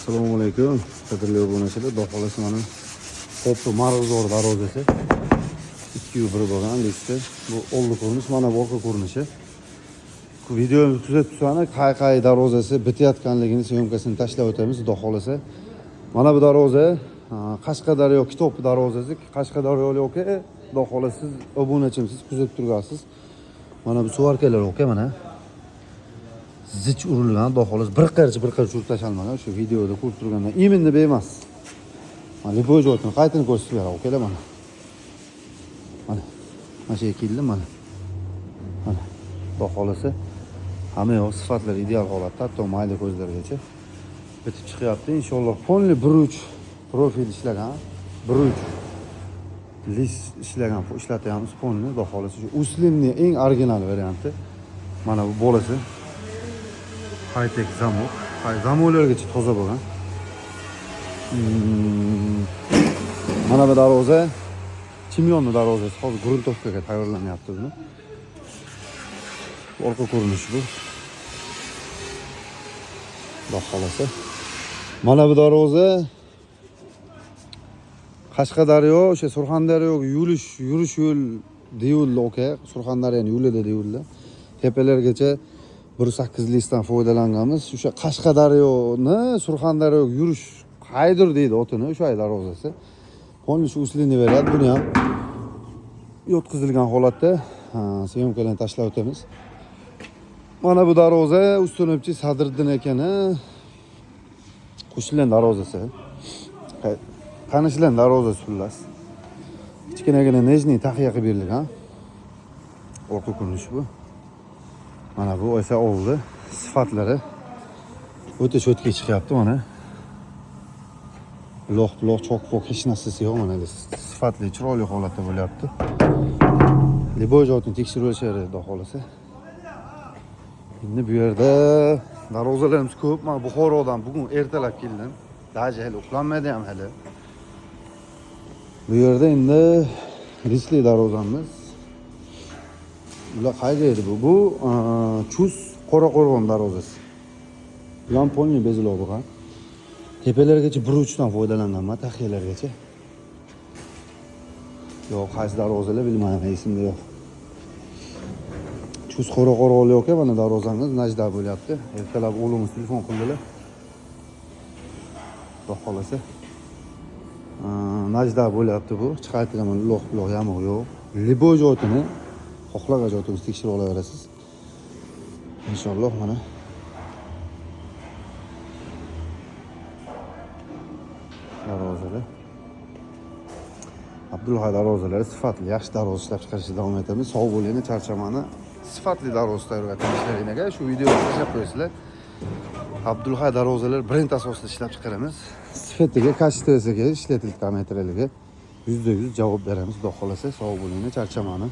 Assalomu alaykum. Qadrli obunachilar, xudo xolasa mana Xo'p, Marg'izor darvozasi 2-1 bo'lgan listda. Bu oldi ko'rinish, mana bu orqa ko'rinishi. Videomizni kuzatib tursangiz, qay darvozasi bitayotganligini syomkasini tashlab o'tamiz, xudo xolasa. Mana bu darvoza Qashqadaryo Kitob darvozasi, Qashqadaryolik aka, xudo xolasa siz obunachimsiz, kuzatib turgansiz. Mana bu suvarkalar aka, mana zich urilgan, xudo xolasa bir qarich urib tashalmagan. Shu videoda ko'rib turgandan iminni bemas. Mana bu joyni qaytini ko'rsatib beraman akalar mana. Mana shekilli mana. Mana xudo xolasa hamma yoq sifatlari ideal holatda, hatto mayda ko'zlargacha bitib chiqyapti. Inshaalloh polni 1.3 profil ishlagan, 1.3 list ishlagan, ishlatyapmiz polni. Xudo xolasa shu Uslimning eng original varianti. Mana bu bo'lasi high-tech zamok. Zamoklargacha toza bo'lgan. Mana bu darvoza Chimyonning darvozasi, hozir gruntovkaga tayyorlanyapti buni. Orqa ko'rinishi bu. Xudo xolasa. Mana bu darvoza Qashqadaryo, o'sha Surxondaryoga yurish yo'l deyildi aka. Surxondaryoning yo'lida deyildi. Tepalargacha 1.8 listdan foydalanganmiz. O'sha Qashqadaryoni Surxondaryoga yurish qaydir deydi otini, o'sha darvozasi. Polni shu uslini beradi. Buni ham yo'tkazilgan holatda syomkalarni tashlab o'tamiz. Mana bu darvoza Ustunobchi Sadriddin akani qo'shilgan darvozasi. Qanishlan darvozasi xullas. Kichkinagina nejniy taxiya qilib berilgan. Orqa ko'rinishi bu. Mana bu esa oldi. Sifatlari o'ta cho'tga chiqyapti mana. Loq cho'q hech narsasi yo'q mana. Sifatli, chiroyli holatda bo'lyapti. Liboy joyini tekshirib olishadi, xudo xolasa. Endi bu yerda darvozalarimiz ko'p. Mana Buxorodan bugun ertalab keldim. Daji hali uxlanmadi ham hali. Bu yerda endi risli darvozamiz. Bular qayerda edi bu? Bu Chus Qoraqo'rg'on darvozasi. Lampolni bezilib bo'lgan. Tepalargacha 1.3 dan foydalanganman, taxiyalargacha. Yo'q, qaysi darvozalar bilmayman, esimda yo'q. Chus Qoraqo'rg'onlik aka, mana darvozangiz najda bo'lyapti. Ertalab o'g'limiz telefon qildilar. Xudo xolasa. Najda bo'lyapti bu. Chiqaytiraman, loq yamoq yo'q. Liboy joyini xohlagan joyingizni tekshirib olaverasiz. Inshaalloh mana darvozalar. Abdulhay darvozalari sifatli, yaxshi darvoza ishlab chiqarishda davom etamiz. Sog' bo'linglar, charchamani. Sifatli darvoza tayyorlashinglarga shu videoni tashlab qo'yasizlar. Abdulhay darvozalar brend asosida ishlab chiqaramiz. Sifatiga, kачествosiga, ishlatilgan materialiga %100 javob beramiz. Xudo xolasa, sog' bo'linglar, charchamani.